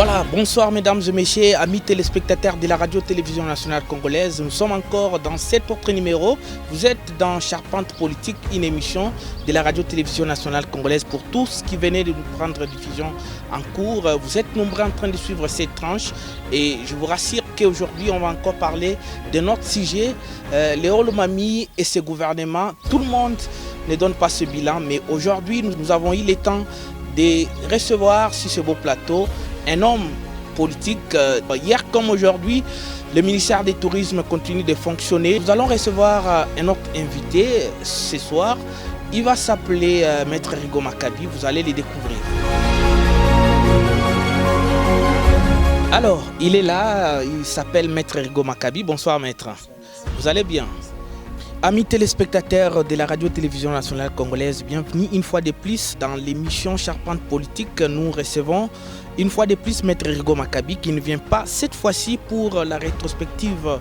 Voilà, bonsoir mesdames et messieurs, amis téléspectateurs de la radio-télévision nationale congolaise. Nous sommes encore dans cet autre numéro. Vous êtes dans Charpente Politique, une émission de la radio-télévision nationale congolaise pour tous qui venaient de nous prendre diffusion en cours. Vous êtes nombreux en train de suivre cette tranche et je vous rassure qu'aujourd'hui on va encore parler de notre sujet, Léo Lomami et ses gouvernements. Tout le monde ne donne pas ce bilan, mais aujourd'hui nous avons eu le temps de recevoir sur ce beau plateau un homme politique. Hier comme aujourd'hui, le ministère du Tourisme continue de fonctionner. Nous allons recevoir un autre invité ce soir. Il va s'appeler Maître Rigo Maccabi. Vous allez le découvrir. Alors, il est là. Il s'appelle Maître Rigo Maccabi. Bonsoir Maître. Vous allez bien? Amis téléspectateurs de la radio-télévision nationale congolaise, bienvenue une fois de plus dans l'émission Charpente Politique. Nous recevons une fois de plus Maître Rigo Maccabi qui ne vient pas cette fois-ci pour la rétrospective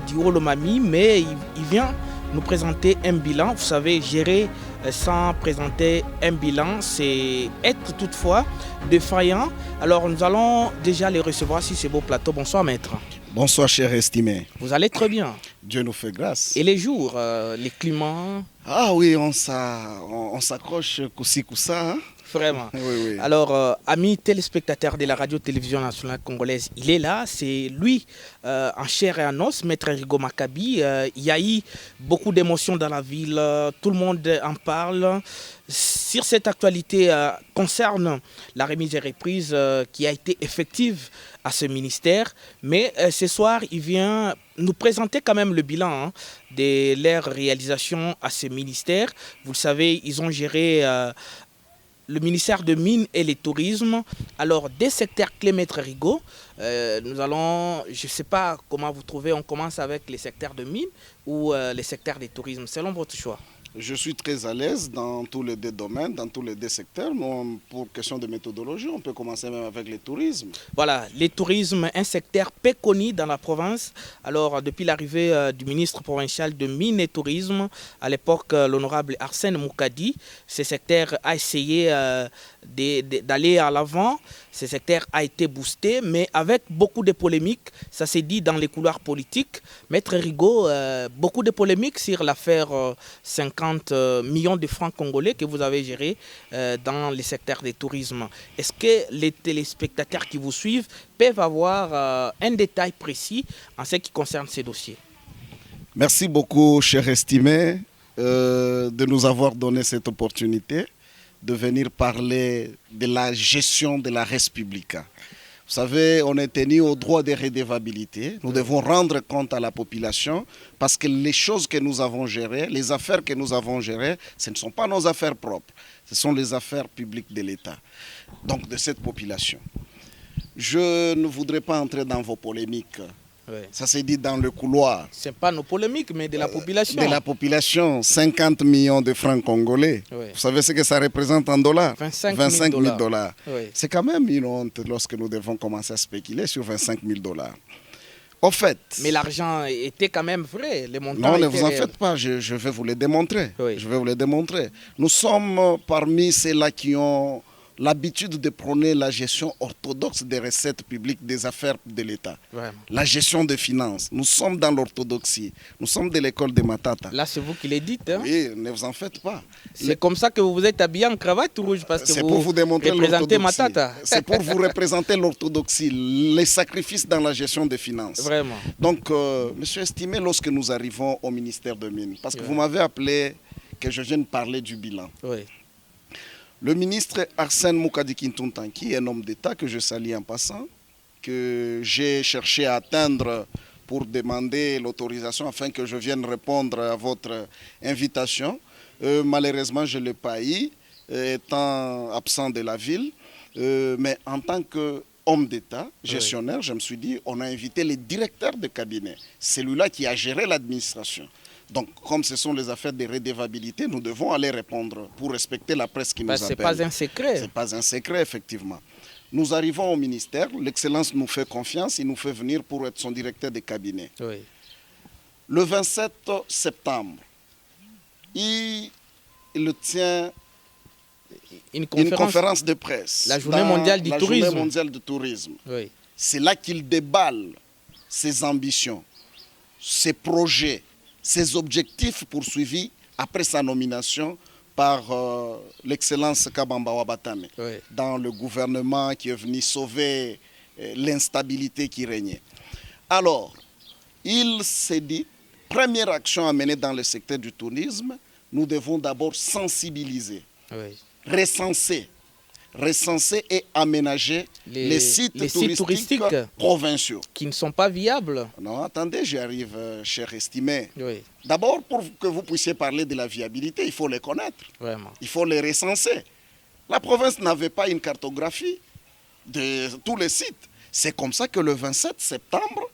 du Lomami, mais il vient nous présenter un bilan. Vous savez, gérer sans présenter un bilan, c'est être toutefois défaillant. Alors nous allons déjà les recevoir sur ce beau plateau. Bonsoir Maître. Bonsoir cher estimé. Vous allez très bien. Dieu nous fait grâce. Et les jours, les climats? Ah oui, on s'accroche coussi coussa. Hein? Vraiment. Oui, oui. Alors, amis téléspectateurs de la radio-télévision nationale congolaise, il est là, c'est lui, en chair et en os, Maître Rigo Maccabi. Il y a eu beaucoup d'émotions dans la ville, tout le monde en parle. Sur cette actualité concerne la remise et reprise qui a été effective à ce ministère. Mais ce soir, il vient nous présenter quand même le bilan de leur réalisation à ce ministère. Vous le savez, ils ont géré le ministère de Mines et le Tourisme. Alors, des secteurs clés, Maître Rigo, nous allons, je ne sais pas comment vous trouvez, on commence avec les secteurs de Mines ou les secteurs du tourisme, selon votre choix. Je suis très à l'aise dans tous les deux domaines, dans tous les deux secteurs. Mais pour question de méthodologie, on peut commencer même avec le tourisme. Voilà, le tourisme, un secteur peu connu dans la province. Alors, depuis l'arrivée du ministre provincial de Mines et Tourisme, à l'époque, l'honorable Arsène Moukadi, ce secteur a essayé d'aller à l'avant. Ce secteur a été boosté, mais avec beaucoup de polémiques. Ça s'est dit dans les couloirs politiques. Maître Rigo, beaucoup de polémiques sur l'affaire 50 millions de francs congolais que vous avez géré dans le secteur du tourisme. Est-ce que les téléspectateurs qui vous suivent peuvent avoir un détail précis en ce qui concerne ces dossiers? Merci beaucoup, cher estimé, de nous avoir donné cette opportunité de venir parler de la gestion de la res publica. Vous savez, on est tenu au droit de redevabilité. Nous devons rendre compte à la population parce que les choses que nous avons gérées, les affaires que nous avons gérées, ce ne sont pas nos affaires propres. Ce sont les affaires publiques de l'État, donc de cette population. Je ne voudrais pas entrer dans vos polémiques. Oui. Ça s'est dit dans le couloir. Ce n'est pas nos polémiques, mais de la population. De la population, 50 millions de francs congolais. Oui. Vous savez ce que ça représente en dollars? 25 000 dollars. Oui. C'est quand même une honte lorsque nous devons commencer à spéculer sur 25 000 dollars. Au fait... Mais l'argent était quand même vrai, les montants. Non, ne vous en faites pas, je vais vous le démontrer. Oui. Je vais vous le démontrer. Nous sommes parmi ceux-là qui ont l'habitude de prôner la gestion orthodoxe des recettes publiques des affaires de l'État. La gestion des finances. Nous sommes dans l'orthodoxie. Nous sommes de l'école de Matata. Là, c'est vous qui le dites. Hein? Oui, ne vous en faites pas. C'est comme ça que vous vous êtes habillé en cravate rouge parce que vous démontrer représentez Matata. C'est pour vous représenter l'orthodoxie, les sacrifices dans la gestion des finances. Vraiment. Donc, monsieur estimé, lorsque nous arrivons au ministère de Mines, parce que vous m'avez appelé que je vienne parler du bilan. Oui. Le ministre Arsène Moukadi Kintuntanki, un homme d'État que je salue en passant, que j'ai cherché à atteindre pour demander l'autorisation afin que je vienne répondre à votre invitation. Malheureusement, je ne l'ai pas eu, étant absent de la ville. Mais en tant qu'homme d'État, gestionnaire, je me suis dit, on a invité le directeur de cabinet, celui-là qui a géré l'administration. Donc, comme ce sont les affaires de redevabilité, nous devons aller répondre pour respecter la presse qui nous appelle. Ce n'est pas un secret. Ce n'est pas un secret, effectivement. Nous arrivons au ministère, l'Excellence nous fait confiance, il nous fait venir pour être son directeur de cabinet. Oui. Le 27 septembre, il tient Une une conférence de presse. La journée mondiale du tourisme. La journée mondiale du tourisme. Oui. C'est là qu'il déballe ses ambitions, ses projets, ses objectifs poursuivis après sa nomination par l'excellence Kabamba Wabatame dans le gouvernement qui est venu sauver l'instabilité qui régnait. Alors, il s'est dit, première action à mener dans le secteur du tourisme, nous devons d'abord sensibiliser, recenser et aménager les sites touristiques provinciaux. Qui ne sont pas viables. Non, attendez, j'y arrive, cher estimé. Oui. D'abord, pour que vous puissiez parler de la viabilité, il faut les connaître. Vraiment. Il faut les recenser. La province n'avait pas une cartographie de tous les sites. C'est comme ça que le 27 septembre,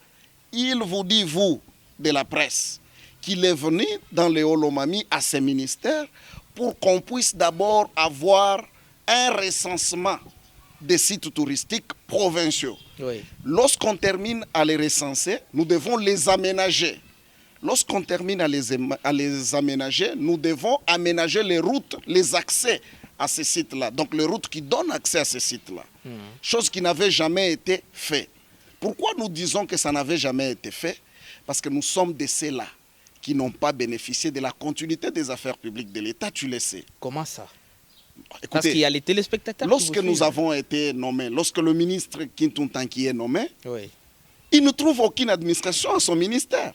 il vous dit, vous, de la presse, qu'il est venu dans les Olomami à ses ministères pour qu'on puisse d'abord avoir un recensement des sites touristiques provinciaux. Oui. Lorsqu'on termine à les recenser, nous devons les aménager. Lorsqu'on termine à les aménager, nous devons aménager les routes, les accès à ces sites-là. Donc les routes qui donnent accès à ces sites-là. Chose qui n'avait jamais été faite. Pourquoi nous disons que ça n'avait jamais été fait? Parce que nous sommes de ceux-là qui n'ont pas bénéficié de la continuité des affaires publiques de l'État, tu le sais. Comment ça? Écoutez, parce qu'il y a les téléspectateurs. Lorsque nous avons été nommés, lorsque le ministre Kintuntanki est nommé, oui, il ne trouve aucune administration à son ministère.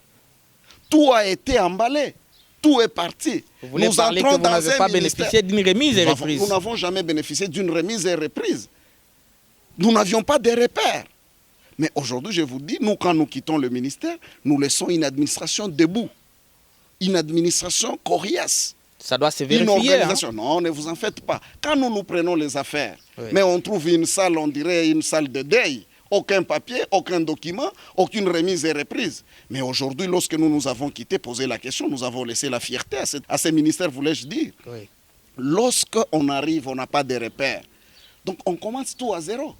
Tout a été emballé. Tout est parti. Vous voulez parler que vous n'avez pas bénéficié d'une remise et reprise? Nous n'avons jamais bénéficié d'une remise et reprise. Nous n'avions pas de repères. Mais aujourd'hui, je vous dis, nous, quand nous quittons le ministère, nous laissons une administration debout. Une administration coriace. Ça doit se vérifier. Non, ne vous en faites pas. Quand nous prenons les affaires, mais on trouve une salle, on dirait une salle de deuil. Aucun papier, aucun document, aucune remise et reprise. Mais aujourd'hui, lorsque nous avons quitté, posé la question, nous avons laissé la fierté à ces ministères, voulais-je dire. Oui. Lorsqu'on arrive, on n'a pas de repères. Donc on commence tout à zéro.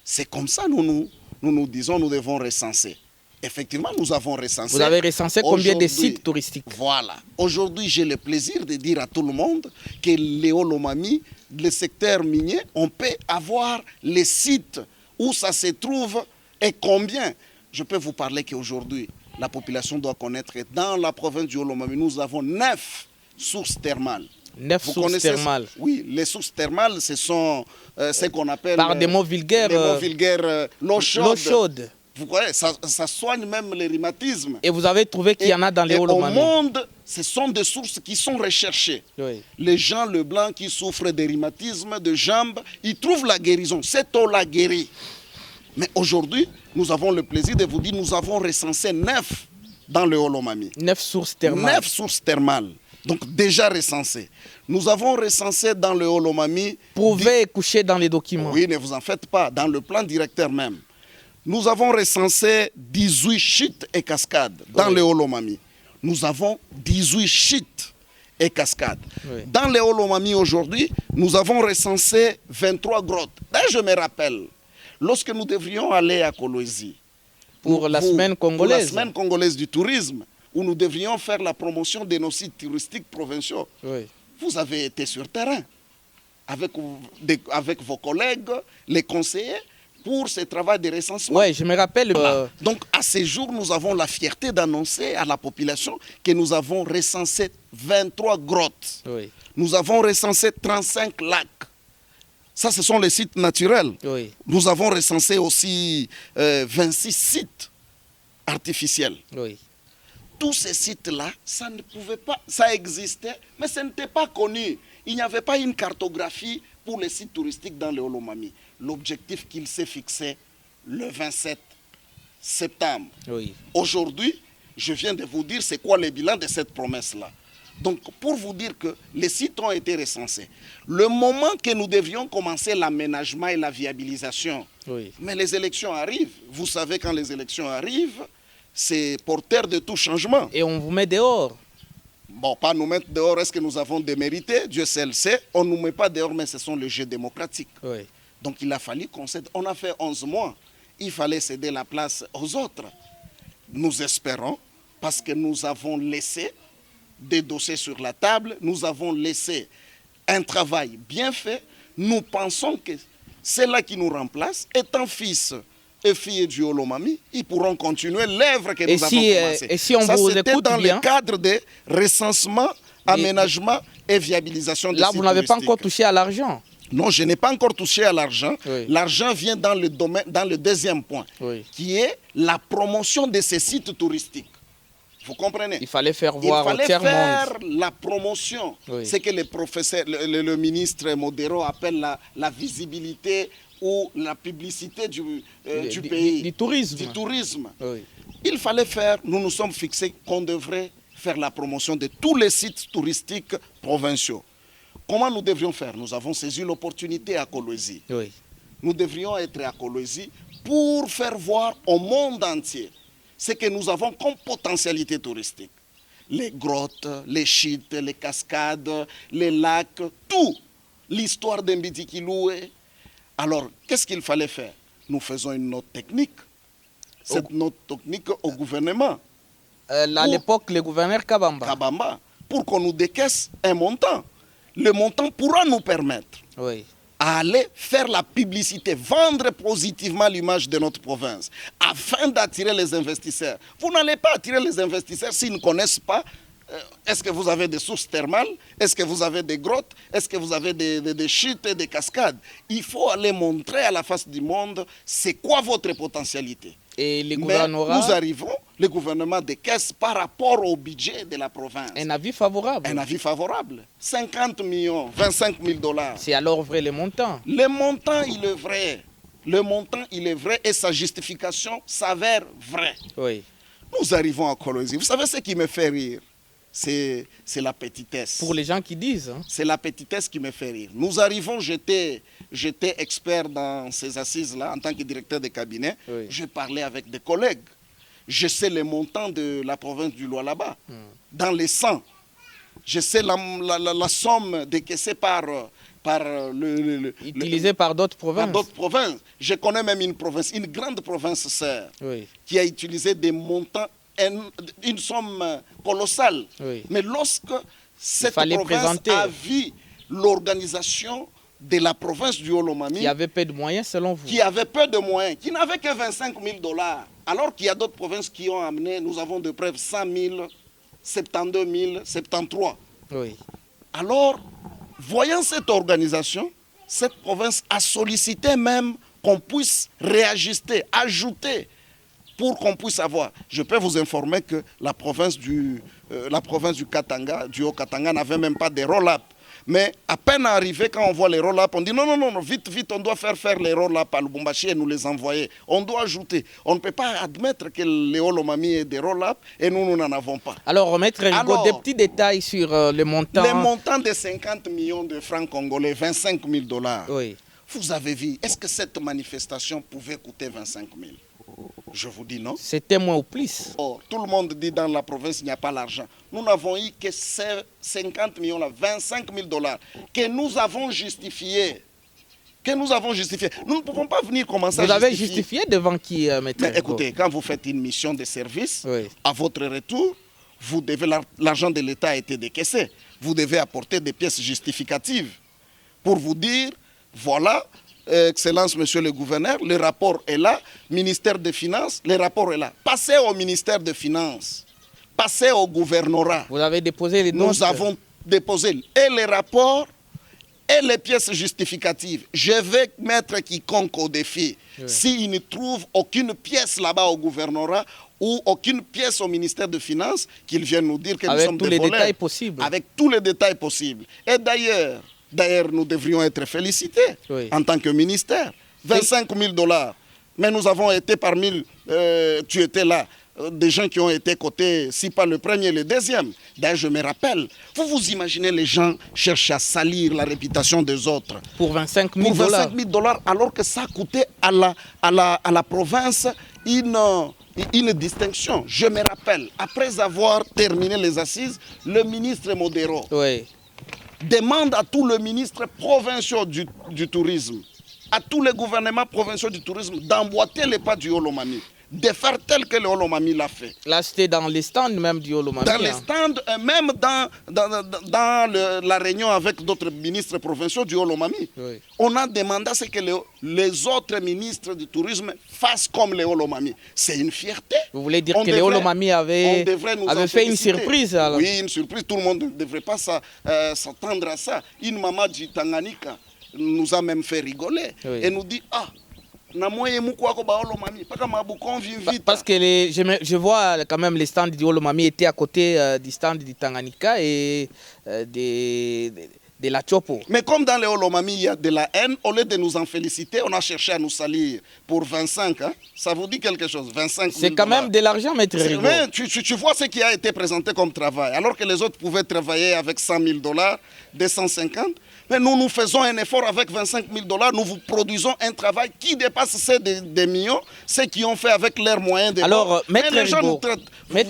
C'est comme ça nous disons, nous devons recenser. Effectivement, nous avons recensé. Vous avez recensé combien de sites touristiques? Voilà. Aujourd'hui, j'ai le plaisir de dire à tout le monde que les Olomami, le secteur minier, on peut avoir les sites où ça se trouve et combien. Je peux vous parler qu'aujourd'hui, la population doit connaître que dans la province du Olomami, nous avons 9 sources thermales. 9 sources thermales. Oui, les sources thermales, ce sont ce qu'on appelle... Par des mots vulgaires. L'eau chaude. L'eau chaude. Vous voyez, ça soigne même les rhumatismes. Et vous avez trouvé qu'il y en a dans les Olomami. Au monde, ce sont des sources qui sont recherchées. Oui. Les gens Leblanc qui souffrent de rhumatisme, de jambes, ils trouvent la guérison. Cette eau-là guérit. Mais aujourd'hui, nous avons le plaisir de vous dire, nous avons recensé 9 dans le Olomami. 9 sources thermales. 9 sources thermales. Donc déjà recensées. Nous avons recensé dans le Olomami... Prouvez et couchez dans les documents. Oui, ne vous en faites pas, dans le plan directeur même. Nous avons recensé 18 chutes et cascades dans le Olomami. Nous avons 18 chutes et cascades. Oui. Dans le Olomami aujourd'hui, nous avons recensé 23 grottes. Et je me rappelle, lorsque nous devrions aller à Kolwezi pour la semaine congolaise. Pour la semaine congolaise du tourisme, où nous devrions faire la promotion de nos sites touristiques provinciaux. Oui. Vous avez été sur terrain avec vos collègues, les conseillers, pour ce travail de recensement. Oui, je me rappelle. Donc, à ce jour, nous avons la fierté d'annoncer à la population que nous avons recensé 23 grottes. Oui. Nous avons recensé 35 lacs. Ça, ce sont les sites naturels. Oui. Nous avons recensé aussi 26 sites artificiels. Oui. Tous ces sites-là, ça ne pouvait pas, ça existait, mais ce n'était pas connu. Il n'y avait pas une cartographie pour les sites touristiques dans le Olomami. L'objectif qu'il s'est fixé le 27 septembre. Oui. Aujourd'hui, je viens de vous dire c'est quoi le bilan de cette promesse-là. Donc, pour vous dire que les sites ont été recensés. Le moment que nous devions commencer l'aménagement et la viabilisation, oui. Mais les élections arrivent. Vous savez, quand les élections arrivent, c'est porteur de tout changement. Et on vous met dehors. Bon, pas nous mettre dehors, est-ce que nous avons démérité? Dieu seul le sait. On ne nous met pas dehors, mais ce sont les jeux démocratiques. Oui. Donc il a fallu qu'on cède. On a fait 11 mois. Il fallait céder la place aux autres. Nous espérons, parce que nous avons laissé des dossiers sur la table, nous avons laissé un travail bien fait, nous pensons que c'est là qui nous remplace, étant fils et filles du Olomami, ils pourront continuer l'œuvre que nous avons commencée. Et si on ça, vous c'était écoute dans bien, le cadre de recensement, aménagement et viabilisation des là, sites vous n'avez pas touristiques. encore touché à l'argent. Non, je n'ai pas encore touché à l'argent. Oui. L'argent vient dans le domaine, dans le deuxième point, Oui. qui est la promotion de ces sites touristiques. Vous comprenez? Il fallait faire voir au tiers faire monde. la promotion. Oui. C'est que le ministre Modero appelle la visibilité ou la publicité du pays. Du tourisme. Du tourisme. Oui. Il fallait faire, nous nous sommes fixés qu'on devrait faire la promotion de tous les sites touristiques provinciaux. Comment nous devrions faire? Nous avons saisi l'opportunité à Kolwezi. Oui. Nous devrions être à Kolwezi pour faire voir au monde entier ce que nous avons comme potentialité touristique. Les grottes, les chutes, les cascades, les lacs, tout. L'histoire d'Mbitikiloué. Alors, qu'est-ce qu'il fallait faire? Nous faisons une note technique. Cette note technique au gouvernement. À l'époque, le gouverneur Kabamba. Kabamba, pour qu'on nous décaisse un montant. Le montant pourra nous permettre Oui. à aller faire la publicité, vendre positivement l'image de notre province, afin d'attirer les investisseurs. Vous n'allez pas attirer les investisseurs s'ils ne connaissent pas. Est-ce que vous avez des sources thermales? Est-ce que vous avez des grottes? Est-ce que vous avez des chutes et des cascades? Il faut aller montrer à la face du monde c'est quoi votre potentialité. Et les Mais gouvernements, nous arrivons, le gouvernement décaisse par rapport au budget de la province. un avis favorable. Un avis favorable. 50 millions, 25 000 $. C'est alors vrai le montant. Le montant, il est vrai. Le montant, il est vrai et sa justification s'avère vraie. Oui. Nous arrivons à Kolwezi. Vous savez ce qui me fait rire? C'est la petitesse. Pour les gens qui disent. Hein. C'est la petitesse qui me fait rire. Nous arrivons, j'étais expert dans ces assises-là en tant que directeur de cabinet. Oui. Je parlais avec des collègues. Je sais les montants de la province du Lualaba, dans les 100. Je sais la somme décaissée par Utilisé par d'autres provinces. par d'autres provinces. Je connais même une province, une grande province sœur, Oui. qui a utilisé des montants, une somme colossale. Oui. Mais lorsque cette fallait province présenter. a vu l'organisation de la province du Olomami, Qui avait peu de moyens selon vous. qui avait peu de moyens, qui n'avait que 25 000 $, alors qu'il y a d'autres provinces qui ont amené, nous avons de preuves, 100 000, 72 000, 73. Oui. Alors, voyant cette organisation, cette province a sollicité même qu'on puisse réajuster, ajouter, pour qu'on puisse avoir. Je peux vous informer que la province du Katanga, du Haut-Katanga, n'avait même pas de roll-up. Mais à peine arrivé, quand on voit les roll-up, on dit non, vite, on doit faire les roll-up à Lubumbashi et nous les envoyer. On doit ajouter. On ne peut pas admettre que les Olomami aient des roll-up et nous n'en avons pas. Alors, Maître Rigaud, des petits détails sur le montant. Le montant de 50 millions de francs congolais, 25 000 $. Oui. Vous avez vu, est-ce que cette manifestation pouvait coûter 25 000? Je vous dis non. C'était moins ou plus. Or, tout le monde dit dans la province il n'y a pas l'argent. Nous n'avons eu que ces 50 millions là, 25 000 $, que nous avons justifié. Nous ne pouvons pas venir commencer à Vous avez justifier. justifié devant qui, Maître Mais Rigaud? écoutez, quand vous faites une mission de service, Oui. à votre retour, vous devez l'argent de l'État a été décaissé. Vous devez apporter des pièces justificatives pour vous dire, voilà, Excellence, Monsieur le Gouverneur, le rapport est là, ministère des Finances, le rapport est là. Passez au ministère des Finances, passez au gouvernorat. Vous avez déposé les notes. Nous avons déposé et les rapports et les pièces justificatives. Je vais mettre quiconque au défi. Oui. S'il ne trouve aucune pièce là-bas au gouvernorat ou aucune pièce au ministère des Finances, qu'il vienne nous dire que nous Avec sommes tous des les voleurs. détails possibles. Avec tous les détails possibles. Et d'ailleurs, nous devrions être félicités Oui. en tant que ministère. 25 000 $. Mais nous avons été parmi, tu étais là, des gens qui ont été cotés, si pas le premier, le deuxième. D'ailleurs, je me rappelle, vous imaginez les gens cherchent à salir la réputation des autres. Pour 25 000 Pour 25 000 $, alors que ça coûtait à la province une distinction. Je me rappelle, après avoir terminé les assises, le ministre Modero Oui. demande à tous les ministres provinciaux du tourisme, à tous les gouvernements provinciaux du tourisme d'emboîter les pas du Olomami, de faire tel que le Olomami l'a fait. Là, c'était dans les stands même du Olomami. Dans les stands, même dans la réunion avec d'autres ministres provinciaux du Olomami. Oui. On a demandé à ce que les autres ministres du tourisme fassent comme les Olomami. C'est une fierté. Vous voulez dire que les Olomami avaient fait une surprise alors? Oui, une surprise. Tout le monde ne devrait pas s'attendre à ça. Une maman du Tanganyika nous a même fait rigoler. Oui. Et nous dit, parce que je vois quand même les stands du Olomami étaient à côté du stand du Tanganyika et de la Chopo. Mais comme dans les Olomami, il y a de la haine, au lieu de nous en féliciter, on a cherché à nous salir pour 25. Hein? Ça vous dit quelque chose? 25 000 C'est quand même de l'argent, Maître Rigaud. Mais tu vois ce qui a été présenté comme travail. Alors que les autres pouvaient travailler avec 100 000 $, 250. Mais nous faisons un effort avec 25 000 $. Nous vous produisons un travail qui dépasse ceux des millions, ceux qui ont fait avec leurs moyens de Alors, Maître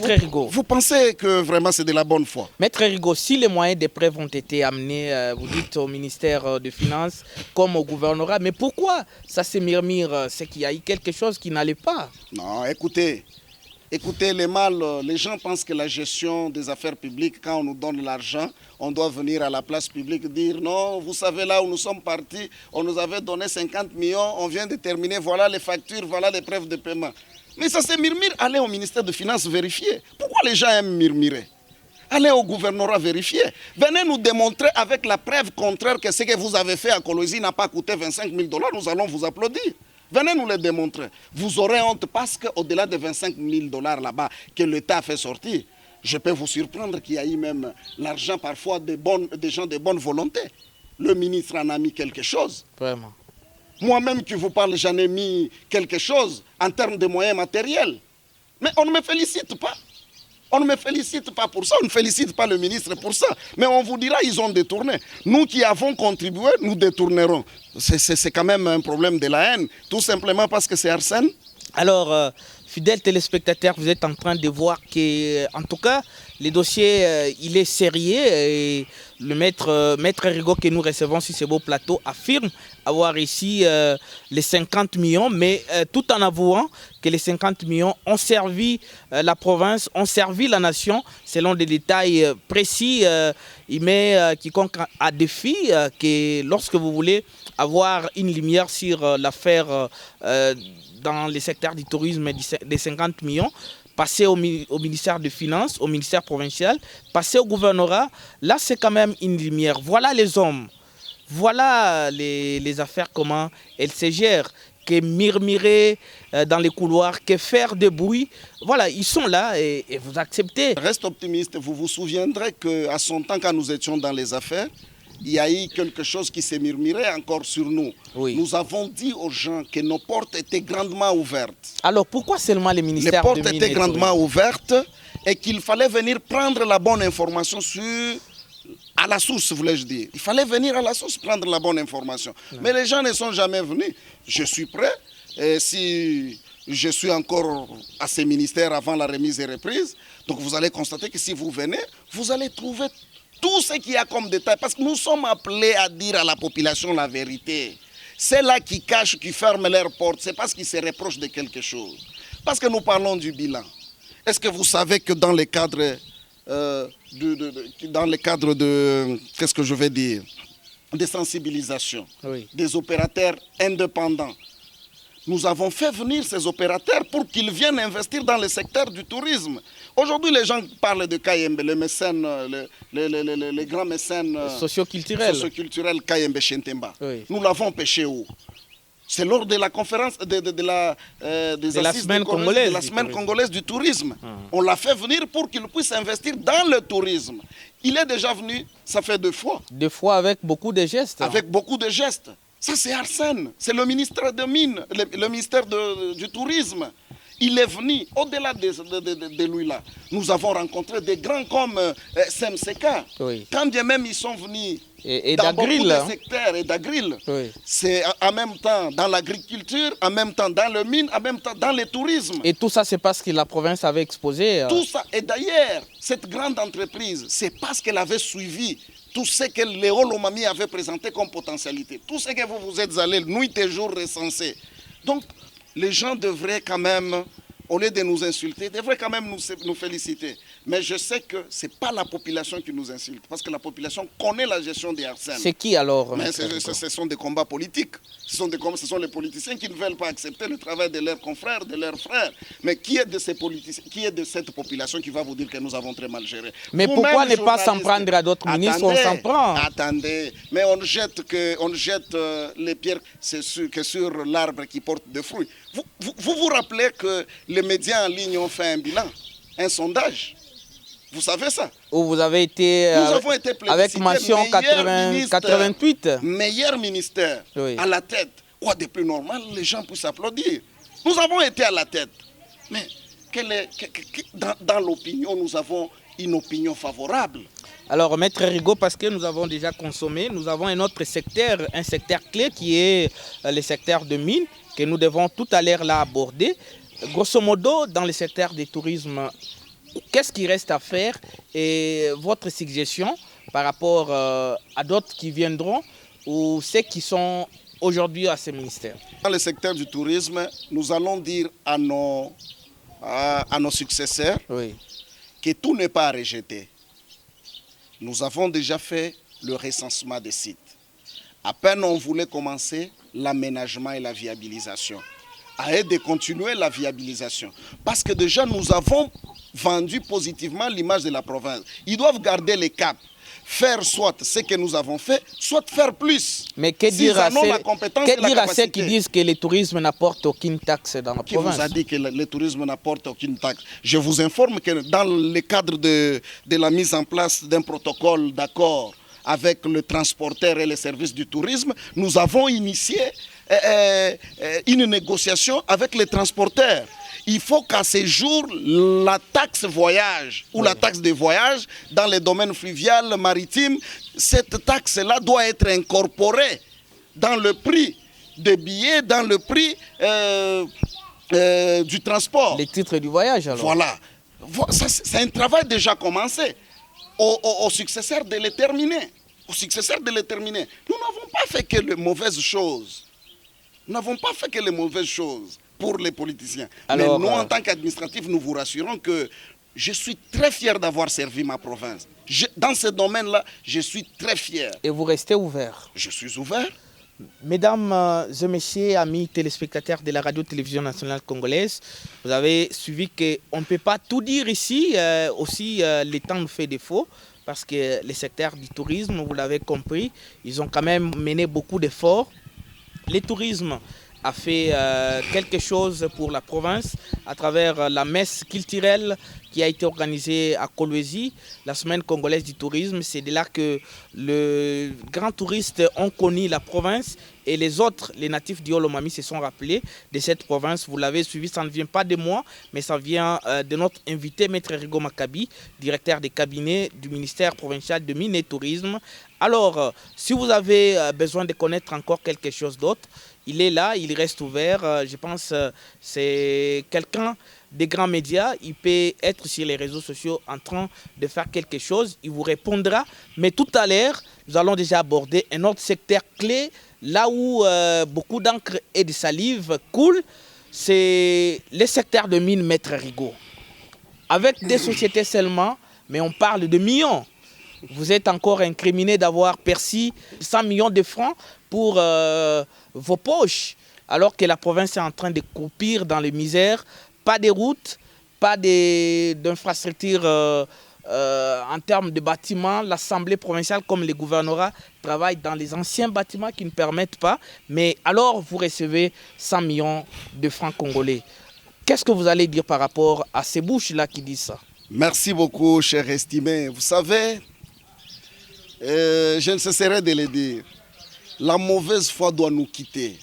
Rigaud, vous pensez que vraiment c'est de la bonne foi? Maître Rigaud, si les moyens de preuve ont été amenés, vous dites au ministère des Finances comme au gouvernorat, mais pourquoi ça se murmure? C'est qu'il y a eu quelque chose qui n'allait pas. Non, écoutez, les gens pensent que la gestion des affaires publiques, quand on nous donne l'argent, on doit venir à la place publique dire non, vous savez là où nous sommes partis, on nous avait donné 50 millions, on vient de terminer, voilà les factures, voilà les preuves de paiement. Mais ça se murmure, allez au ministère des Finances vérifier. Pourquoi les gens aiment murmurer? Allez au gouvernorat vérifier. Venez nous démontrer avec la preuve contraire que ce que vous avez fait à Colosie n'a pas coûté 25 000 $, nous allons vous applaudir. Venez nous le démontrer. Vous aurez honte parce qu'au-delà de 25 000 $ là-bas que l'État a fait sortir, je peux vous surprendre qu'il y a eu même l'argent parfois des gens de bonne volonté. Le ministre en a mis quelque chose. Vraiment. Moi-même qui vous parle, j'en ai mis quelque chose en termes de moyens matériels. Mais on ne me félicite pas. On ne me félicite pas pour ça, on ne félicite pas le ministre pour ça. Mais on vous dira, ils ont détourné. Nous qui avons contribué, nous détournerons. C'est quand même un problème de la haine, tout simplement parce que c'est Arsène. Alors, fidèles téléspectateurs, vous êtes en train de voir que, en tout cas, le dossier, il est sérieux. Et le maître Rigaud que nous recevons sur ce beau plateau affirme avoir ici les 50 millions, mais tout en avouant que les 50 millions ont servi la province, ont servi la nation, selon des détails précis. Il met quiconque à défi que lorsque vous voulez avoir une lumière sur l'affaire dans le secteur du tourisme des 50 millions, passer au ministère des Finances, au ministère provincial, passer au gouvernorat, là c'est quand même une lumière. Voilà les hommes, voilà les affaires, comment elles se gèrent, que murmurer dans les couloirs, que faire de bruit. Voilà, ils sont là et vous acceptez. Reste optimiste, vous vous souviendrez qu'à son temps, quand nous étions dans les affaires, il y a eu quelque chose qui s'est murmuré encore sur nous. Oui. Nous avons dit aux gens que nos portes étaient grandement ouvertes. Alors pourquoi seulement les ministères de Mines? Les portes étaient grandement ouvertes et qu'il fallait venir prendre la bonne information à la source, voulais-je dire. Il fallait venir à la source prendre la bonne information. Non. Mais les gens ne sont jamais venus. Je suis prêt. Et si je suis encore à ces ministères avant la remise et reprise, donc vous allez constater que si vous venez, vous allez trouver tout ce qu'il y a comme détail, parce que nous sommes appelés à dire à la population la vérité. C'est là qui cachent, qui ferment leurs portes, c'est parce qu'ils se reprochent de quelque chose. Parce que nous parlons du bilan. Est-ce que vous savez que dans le cadre qu'est-ce que je vais dire, de sensibilisation, oui, des opérateurs indépendants, nous avons fait venir ces opérateurs pour qu'ils viennent investir dans le secteur du tourisme. Aujourd'hui, les gens parlent de Kayembe, les mécènes, les grands mécènes socioculturels Kayembe Chentemba. Oui. Nous l'avons pêché où? C'est lors de la conférence de la semaine congolaise du tourisme. On l'a fait venir pour qu'il puisse investir dans le tourisme. Il est déjà venu, ça fait 2 fois. 2 fois avec beaucoup de gestes. Avec beaucoup de gestes. Ça, c'est Arsène, c'est le ministère des Mines, le ministère du Tourisme. Il est venu, au-delà de lui là. Nous avons rencontré des grands comme SMCK. Oui. Quand bien même ils sont venus et dans beaucoup de secteurs et d'Agril. Oui. C'est en même temps dans l'agriculture, en même temps dans le mine, en même temps dans le tourisme. Et tout ça, c'est parce que la province avait exposé. Tout ça. Et d'ailleurs, cette grande entreprise, c'est parce qu'elle avait suivi tout ce que les Olomami avaient présenté comme potentialité. Tout ce que vous êtes allés nuit et jour recenser. Donc, les gens devraient quand même au lieu de nous insulter, devrait quand même nous féliciter. Mais je sais que ce n'est pas la population qui nous insulte, parce que la population connaît la gestion des Arsène. C'est qui alors? Mais ce sont des combats politiques. Ce sont les politiciens qui ne veulent pas accepter le travail de leurs confrères, de leurs frères. Mais qui est de ces politiciens, qui est de cette population qui va vous dire que nous avons très mal géré? Mais pourquoi ne pas s'en prendre à d'autres ministres? On s'en prend. Attendez, mais on jette les pierres que sur l'arbre qui porte des fruits. Vous rappelez que les médias en ligne ont fait un bilan, un sondage. Vous savez ça? Où vous avez été, nous avons été avec mention 88. Meilleur ministère, oui, à la tête. Quoi de plus normal, les gens puissent applaudir. Nous avons été à la tête. Mais dans l'opinion, nous avons une opinion favorable. Alors, Maître Rigaud, parce que nous avons déjà consommé, nous avons un autre secteur, un secteur clé qui est le secteur de mines, que nous devons tout à l'heure là aborder. Grosso modo, dans le secteur du tourisme, qu'est-ce qui reste à faire et votre suggestion par rapport à d'autres qui viendront ou ceux qui sont aujourd'hui à ce ministère? Dans le secteur du tourisme, nous allons dire à nos successeurs, oui, que tout n'est pas à rejeter. Nous avons déjà fait le recensement des sites. À peine on voulait commencer l'aménagement et la viabilisation. À eux de continuer la viabilisation. Parce que déjà nous avons vendu positivement l'image de la province. Ils doivent garder les caps. Faire soit ce que nous avons fait, soit faire plus. Mais que dire à ceux qui disent que le tourisme n'apporte aucune taxe dans la province? Qui vous a dit que le tourisme n'apporte aucune taxe? Je vous informe que dans le cadre de la mise en place d'un protocole d'accord avec le transporteur et les services du tourisme, nous avons initié une négociation avec les transporteurs. Il faut qu'à ce jour, la taxe voyage ou la taxe de voyage dans les domaines fluvial, maritime, cette taxe-là doit être incorporée dans le prix des billets, dans le prix du transport. Les titres du voyage alors. Voilà. C'est un travail déjà commencé. Aux successeurs de le terminer. Aux successeurs de le terminer. Nous n'avons pas fait que les mauvaises choses. Nous n'avons pas fait que les mauvaises choses pour les politiciens. Alors, mais nous, en tant qu'administratifs, nous vous rassurons que je suis très fier d'avoir servi ma province. Dans ce domaine-là, je suis très fier. Et vous restez ouvert? Je suis ouvert. Mesdames et messieurs, amis téléspectateurs de la radio-télévision nationale congolaise, vous avez suivi qu'on ne peut pas tout dire ici. Aussi, le temps nous fait défaut. Parce que le secteur du tourisme, vous l'avez compris, ils ont quand même mené beaucoup d'efforts. Le tourisme a fait quelque chose pour la province à travers la messe culturelle qui a été organisée à Kolwezi, la semaine congolaise du tourisme. C'est de là que les grands touristes ont connu la province et les autres, les natifs d'Iolomami, se sont rappelés de cette province. Vous l'avez suivi, ça ne vient pas de moi, mais ça vient de notre invité, Maître Rigaud Maccabi, directeur des cabinets du ministère provincial de Mines et Tourisme. Alors, si vous avez besoin de connaître encore quelque chose d'autre, il est là, il reste ouvert. Je pense que c'est quelqu'un des grands médias. Il peut être sur les réseaux sociaux en train de faire quelque chose. Il vous répondra. Mais tout à l'heure, nous allons déjà aborder un autre secteur clé, là où beaucoup d'encre et de salive coulent. C'est le secteur de mines Maître Rigaud. Avec des sociétés seulement, mais on parle de millions. Vous êtes encore incriminé d'avoir perçu 100 millions de francs pour vos poches, alors que la province est en train de croupir dans les misères. Pas de routes, pas d'infrastructures en termes de bâtiments. L'Assemblée provinciale, comme les gouvernorats, travaillent dans les anciens bâtiments qui ne permettent pas. Mais alors, vous recevez 100 millions de francs congolais. Qu'est-ce que vous allez dire par rapport à ces bouches-là qui disent ça? Merci beaucoup, cher estimé. Vous savez, je ne cesserai de le dire. La mauvaise foi doit nous quitter.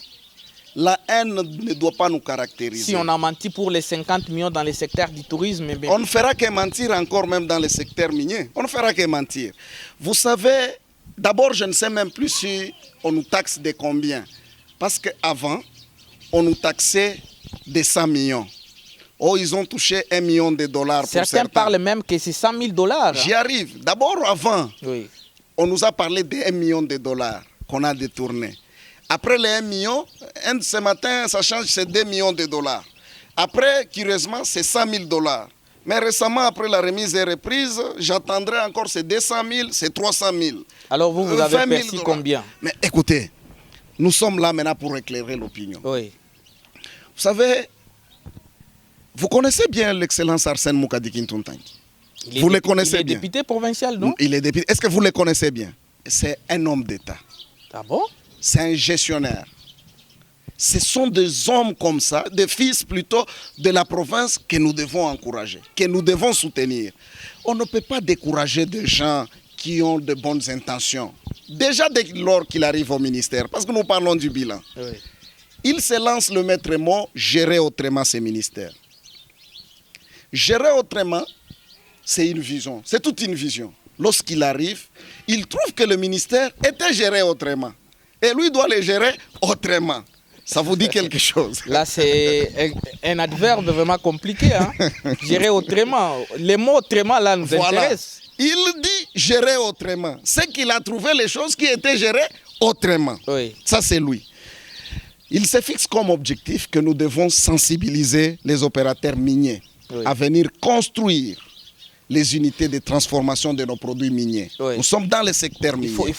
La haine ne doit pas nous caractériser. Si on a menti pour les 50 millions dans le secteur du tourisme... On ne fera que mentir encore même dans le secteur minier. On ne fera que mentir. Vous savez, d'abord, je ne sais même plus si on nous taxe de combien. Parce qu'avant, on nous taxait de 100 millions. Oh, ils ont touché 1 million de dollars pour certains. Certains parlent même que c'est 100 000 dollars. J'y arrive. D'abord, avant, oui, on nous a parlé de 1 million de dollars qu'on a détourné. Après les 1 million, ce matin, ça change, c'est 2 millions de dollars. Après, curieusement, c'est 100 000 $. Mais récemment, après la remise et reprise, j'attendrai encore ces 200 000, c'est 300 000. Alors vous avez perçu combien? Mais écoutez, nous sommes là maintenant pour éclairer l'opinion. Oui. Vous savez, vous connaissez bien l'excellence Arsène Moukadi Kintuntangi. Vous le connaissez bien. Il est député provincial, non? Il est député. Est-ce que vous le connaissez bien? C'est un homme d'État. Ah bon? C'est un gestionnaire. Ce sont des hommes comme ça, des fils plutôt de la province que nous devons encourager, que nous devons soutenir. On ne peut pas décourager des gens qui ont de bonnes intentions. Déjà dès lors qu'il arrive au ministère, parce que nous parlons du bilan, Oui. il se lance le maître mot, gérer autrement ces ministères. Gérer autrement, c'est une vision, c'est toute une vision. Lorsqu'il arrive, il trouve que le ministère était géré autrement. Et lui doit le gérer autrement. Ça vous dit quelque chose? Là, c'est un adverbe vraiment compliqué. Hein? Gérer autrement. Les mots autrement, là, nous intéressent. Il dit gérer autrement. C'est qu'il a trouvé les choses qui étaient gérées autrement. Oui. Ça, c'est lui. Il se fixe comme objectif que nous devons sensibiliser les opérateurs miniers à venir construire les unités de transformation de nos produits miniers. Nous sommes dans le secteur minier.